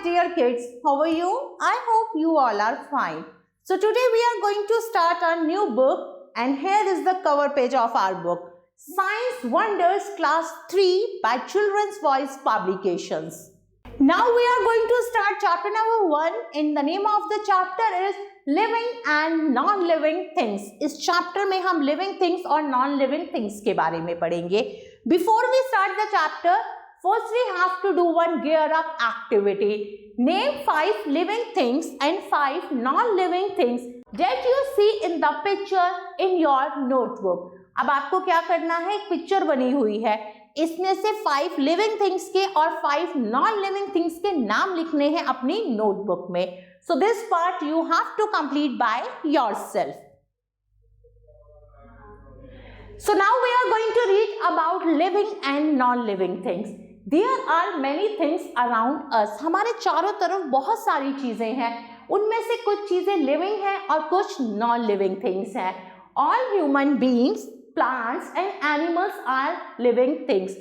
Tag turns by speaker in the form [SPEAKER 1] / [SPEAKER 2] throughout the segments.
[SPEAKER 1] dear kids, how are you? I hope you all are fine. So today we are going to start a new book, and here is the cover page of our book, Science Wonders Class 3 by Children's Voice Publications. Now we are going to start chapter number 1 and the name of the chapter is Living and Non-Living Things. इस chapter में हम living things और non-living things के बारे में पढ़ेंगे. Before we start the chapter, first we have to do one gear up activity. Name 5 living things and 5 non-living things that you see in the picture in your notebook. अब आपको क्या करना है, एक पिक्चर बनी हुई है, इसमें से 5 लिविंग थिंग्स के और 5 नॉन लिविंग थिंग्स के नाम लिखने हैं अपनी नोटबुक में. So this part you have to complete by yourself. So now we are going to read about living and non living things. There are many things around us. हमारे चारों तरफ बहुत सारी चीजें हैं, उनमें से कुछ चीजें लिविंग हैं और कुछ नॉन लिविंग थिंग्स हैं. All human beings, plants and animals are living things.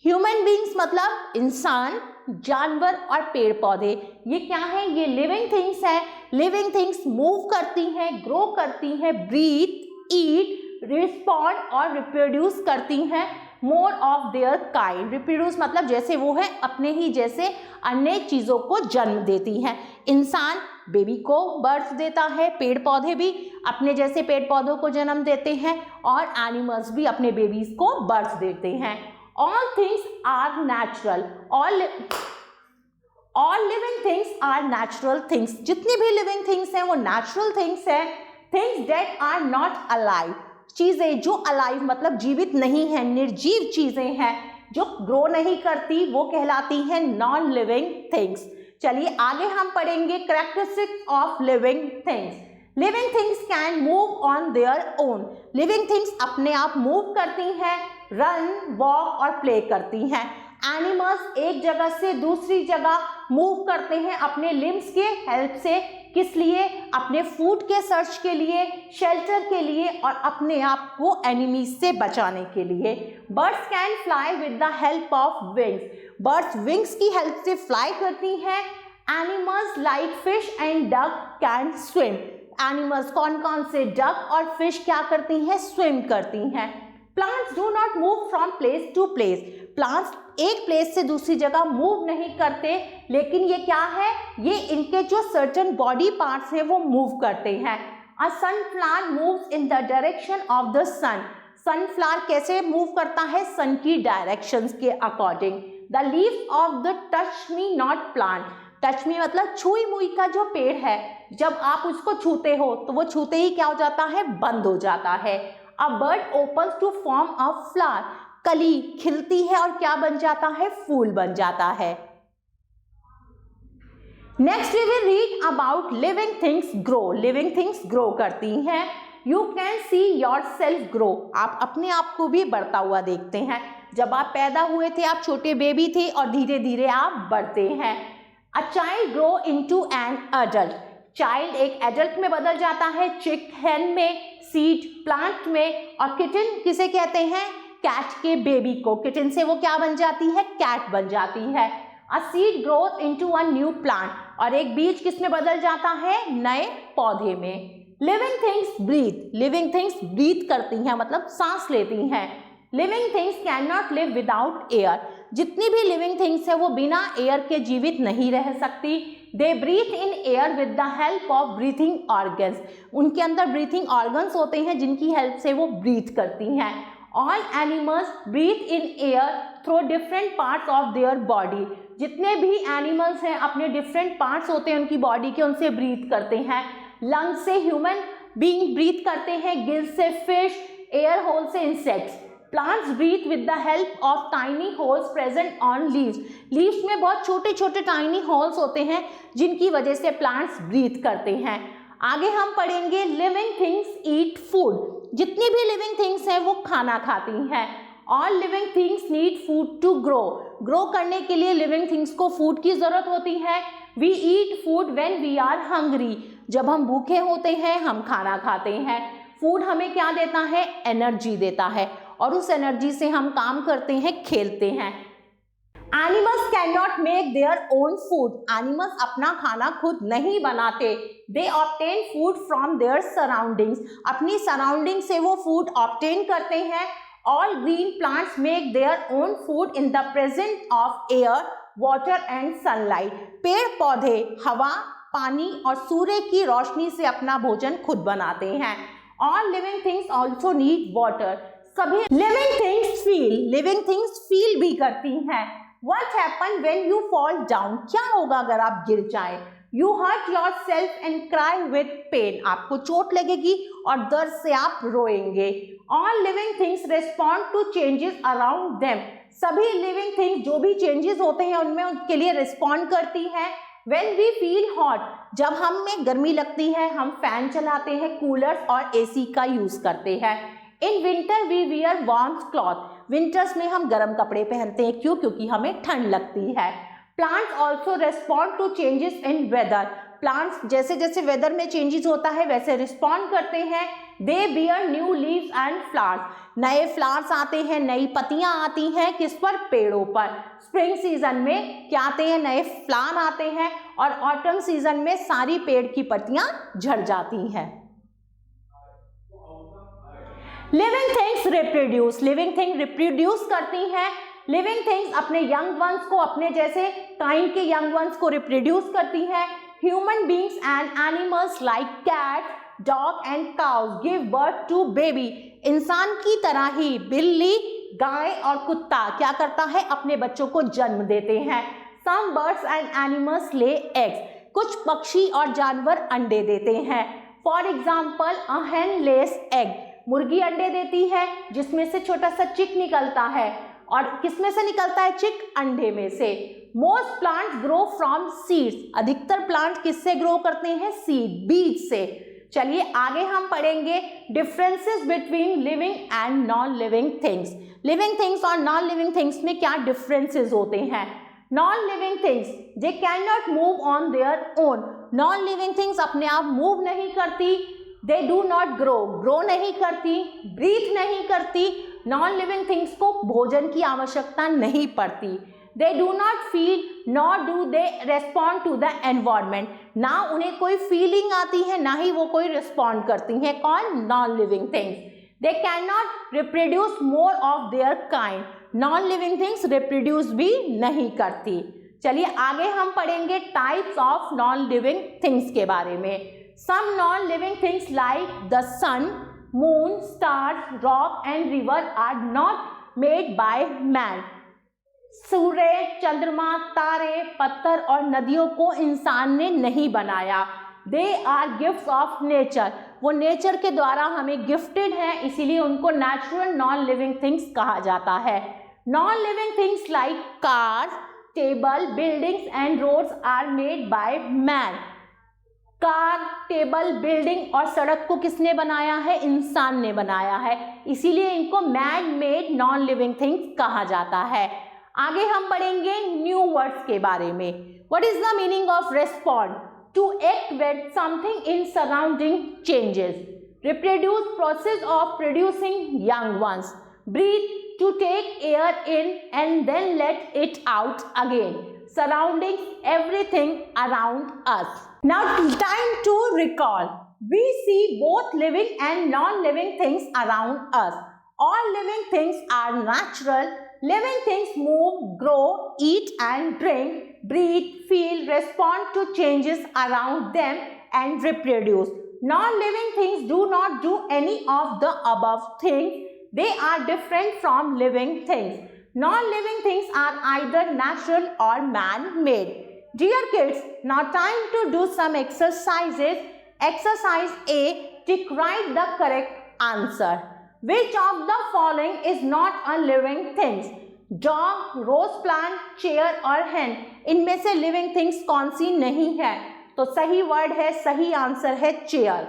[SPEAKER 1] Human beings मतलब इंसान, जानवर और पेड़ पौधे, ये क्या है? ये living things है. Living things move करती हैं, grow करती हैं, breathe, eat, respond और reproduce करती हैं. More of their kind. Reproduce मतलब जैसे वो है अपने ही जैसे अन्य चीज़ों को जन्म देती हैं. इंसान बेबी को बर्थ देता है, पेड़ पौधे भी अपने जैसे पेड़ पौधों को जन्म देते हैं और एनिमल्स भी अपने बेबीज को बर्थ देते हैं. All things are natural. All living things are natural things. जितनी भी लिविंग थिंग्स हैं वो नेचुरल थिंग्स हैं. Things that are not alive. चीज़ें जो अलाइव मतलब जीवित नहीं है, निर्जीव चीज़ें हैं जो ग्रो नहीं करती, वो कहलाती हैं नॉन लिविंग थिंग्स. चलिए आगे हम पढ़ेंगे characteristics of living things. Living things can move on their own. Living things अपने आप मूव करती हैं, रन, वॉक और प्ले करती हैं. एनिमल्स एक जगह से दूसरी जगह मूव करते हैं अपने लिम्स के हेल्प से. किस लिए? अपने फूड के सर्च के लिए, शेल्टर के लिए और अपने आप को एनिमीज से बचाने के लिए. Birds can fly with the help of wings. Birds wings की हेल्प से फ्लाई करती हैं. Animals like fish and duck can swim. Animals कौन कौन से? डक और फिश क्या करती हैं? स्विम करती हैं. Plants do not move from place to place. Plants एक प्लेस से दूसरी जगह मूव नहीं करते, लेकिन ये क्या है? ये इनके जो सर्टेन बॉडी पार्ट्स हैं वो मूव करते हैं. A sunflower moves in the direction of the sun. Sunflower कैसे मूव करता है? सन की डायरेक्शंस के according. The leaves of the touch me not plant. Touch me मतलब छुई मुई का जो पेड़ है, जब आप उसको छूते हो तो वो छूते ही क्या हो जाता है? बंद हो जाता है. A bud opens to form a flower. कली खिलती है और क्या बन जाता है? फूल बन जाता है. Next we will read about living things grow. Living things grow करती हैं. You can see yourself grow. आप अपने आप को भी बढ़ता हुआ देखते हैं. जब आप पैदा हुए थे आप छोटे बेबी थे और धीरे धीरे आप बढ़ते हैं. A child grow into an adult. Child एक एडल्ट में बदल जाता है. चिक हेन में, सीड प्लांट में और किटन किसे कहते हैं? कैट के बेबी को. किटन से वो क्या बन जाती है? कैट बन जाती है. A seed growth into a new plant. और एक बीज किस में बदल जाता है? नए पौधे में. Living things breathe. Living things breathe करती हैं मतलब सांस लेती हैं. Living things can not live without air. जितनी भी लिविंग थिंग्स है वो बिना एयर के जीवित नहीं रह सकती. They breathe in air with the help of breathing organs. उनके अंदर ब्रीथिंग ऑर्गन्स होते हैं जिनकी हेल्प से वो ब्रीथ करती हैं. All animals breathe in air through different parts of their body. जितने भी एनिमल्स हैं अपने डिफरेंट पार्ट्स होते हैं उनकी बॉडी के, उनसे ब्रीथ करते हैं. लंग्स से ह्यूमन बीइंग ब्रीथ करते हैं, गिल्स से फिश, एयर होल से insects. Plants breathe with the help of tiny holes present on leaves. Leaves में बहुत छोटे छोटे टाइनी होल्स होते हैं जिनकी वजह से प्लांट्स ब्रीथ करते हैं. आगे हम पढ़ेंगे लिविंग थिंग्स ईट फूड. जितनी भी लिविंग थिंग्स हैं वो खाना खाती हैं. All living things need food to grow. Grow करने के लिए लिविंग थिंग्स को फूड की जरूरत होती है. We eat food when we are hungry. जब हम भूखे होते हैं हम खाना खाते हैं. फूड हमें क्या देता है? एनर्जी देता है और उस एनर्जी से हम काम करते हैं, खेलते हैं. Animals can not make their own food, animals अपना खाना खुद नहीं बनाते। They obtain food from their surroundings, अपनी सराउंडिंग से वो फूड ऑब्टेन करते हैं। All green plants make their own food in the presence of air, water and sunlight, पेड़ पौधे हवा, पानी और सूर्य की रोशनी से अपना भोजन खुद बनाते हैं। All living things also need water, सभी लिविंग थिंग्स फील भी करती हैं। What happen when you fall down? क्या होगा अगर आप गिर जाएं? You hurt yourself and cry with pain. आपको चोट लगेगी और दर्द से आप रोएंगे। All living things respond to changes around them. सभी living things जो भी changes होते हैं उनमें उनके लिए respond करती हैं। When we feel hot, जब हमें गर्मी लगती है हम फैन चलाते हैं, कूलर्स और AC का यूज करते हैं। In winter we wear warm cloth. Winters में हम गर्म कपड़े पहनते हैं, क्यों? क्योंकि हमें ठंड लगती है। Plants also respond to changes in weather, plants जैसे जैसे वेदर में चेंजेस होता है वैसे रिस्पॉन्ड करते हैं। दे beer new leaves and flowers, नए फ्लावर्स आते हैं, नई पत्तियां आती हैं, किस पर? पेड़ों पर। स्प्रिंग सीजन में क्या आते हैं? नए फ्लावर आते हैं और ऑटम सीजन में सारी पेड़ की पत्तियां झड़ जाती हैं। Living things reproduce, living thing reproduce करती हैं। लिविंग थिंग्स अपने यंग वंस को, अपने जैसे काइंड के यंग वंस को रिप्रोड्यूस करती हैं। Human beings and animals like cat, dog and cows give birth to baby, इंसान की तरह ही बिल्ली, गाय और कुत्ता क्या करता है? अपने बच्चों को जन्म देते हैं। Some birds and animals lay eggs, कुछ पक्षी और जानवर अंडे देते हैं। For example a hen lays egg, मुर्गी अंडे देती है जिसमें से छोटा सा चिक निकलता है, और किसमें से निकलता है चिक? अंडे में से। Most plants grow from seeds, अधिकतर प्लांट किससे ग्रो करते हैं? सीड, बीज से। चलिए आगे हम पढ़ेंगे differences between living and non living things. Living things और नॉन लिविंग थिंग्स में क्या डिफरेंसेस होते हैं? Non living things they can not move on their own, non living things अपने आप मूव नहीं करती। दे डू नॉट ग्रो, ग्रो नहीं करती, ब्रीथ नहीं करती, नॉन लिविंग थिंग्स को भोजन की आवश्यकता नहीं पड़ती। They do not feel not do they respond to the environment, ना उन्हें कोई फीलिंग आती है ना ही वो कोई रिस्पॉन्ड करती हैं। कौन? Non living things. They can not reproduce more of their kind, non living things reproduce भी नहीं करती। चलिए आगे हम पढ़ेंगे types of non living things के बारे में। Some non-living things like the sun, moon, stars, rock and river are not made by man. सूर्य, चंद्रमा, तारे, पत्थर और नदियों को इंसान ने नहीं बनाया। They are gifts of nature. वो नेचर के द्वारा हमें गिफ्टेड हैं, इसीलिए उनको नेचुरल नॉन लिविंग थिंग्स कहा जाता है। Non living things like cars, table, buildings and roads are made by man. Car, table, building और सड़क को किसने बनाया है? इंसान ने बनाया है, इसीलिए इनको man made non living things कहा जाता है। आगे हम पढ़ेंगे न्यू वर्ड्स के बारे में। What is the meaning of respond? To act when something in surrounding changes. Reproduce, process of producing young ones. Breathe, to take air in and then let it out again. Surrounding everything around us. Now time to recall. We see both living and non-living things around us. All living things are natural. Living things move, grow, eat and drink, breathe, feel, respond to changes around them and reproduce. Non-living things do not do any of the above things. They are different from living things. Non-living things are either natural or man-made. Dear kids, now time to do some exercises. Exercise A, tick write the correct answer. Which of the following is not a living things? Dog, rose plant, chair और hen. इनमें से living things कौन सी नहीं है? तो सही word है, सही आंसर है chair.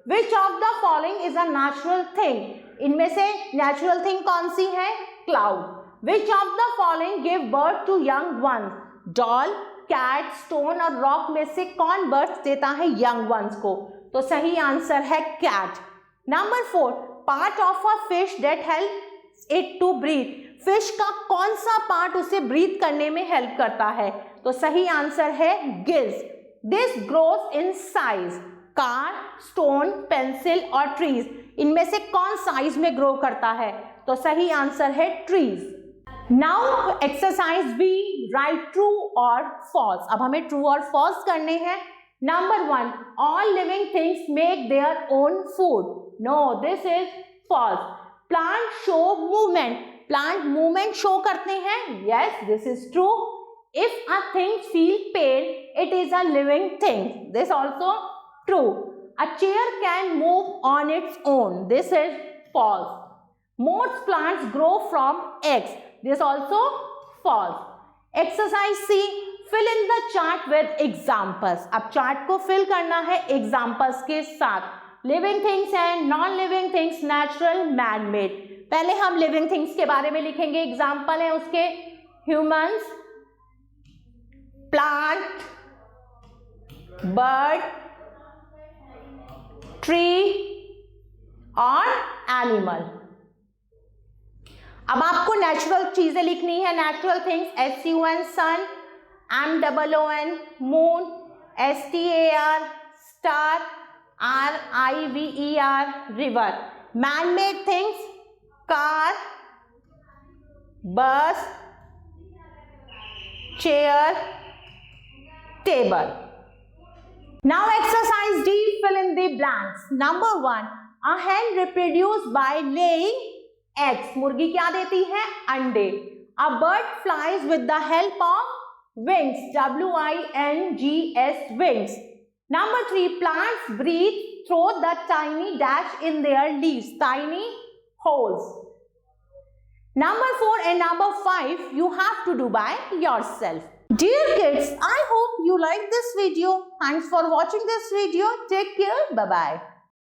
[SPEAKER 1] Which of the following is a natural thing? इनमें से natural thing कौन सी है? Cloud. Which of the following give birth to young ones? Doll, cat, stone और rock में से कौन birth देता है young ones को? तो सही आंसर है cat. Number 4, part of a fish that helps it to breathe. Fish का कौन सा पार्ट उसे ब्रीथ करने में हेल्प करता है? तो सही आंसर है gills. This grows in size. Car, stone, pencil और ट्रीज, इनमें से कौन साइज में ग्रो करता है? तो सही आंसर है trees. Now exercise B, right true और फॉल्स। अब हमें ट्रू और फॉल्स करने हैं। Number 1, all living things make their own food. No, this is false. Plant show movement. Plant movement show करते हैं। Yes, this is true. If a thing feel pain, it is a living thing. This also true. A chair can move on its own. This is false. Most plants grow from eggs. This also false. Exercise C, fill in the chart with examples. अब chart को fill करना है examples के साथ। Living things हैं, non living things, natural, man made. पहले हम living things के बारे में लिखेंगे। एग्जाम्पल है उसके ह्यूमंस, प्लांट, बर्ड, ट्री और एनिमल। अब आपको नेचुरल चीजें लिखनी है। Natural things, SUN sun, MOON moon, STAR star, RIVER river. Man made things, car, bus, chair, table. Now exercise D, fill in the blanks. Number 1, a hen reproduces by laying eggs. मुर्गी क्या देती है? अंडे। A bird flies with the help of wings. WINGS wings. Number 3, plants breathe through the tiny dash in their leaves. Tiny holes. Number 4 and number 5 you have to do by yourself. Dear kids, I hope you like this video. Thanks for watching this video. Take care. Bye bye.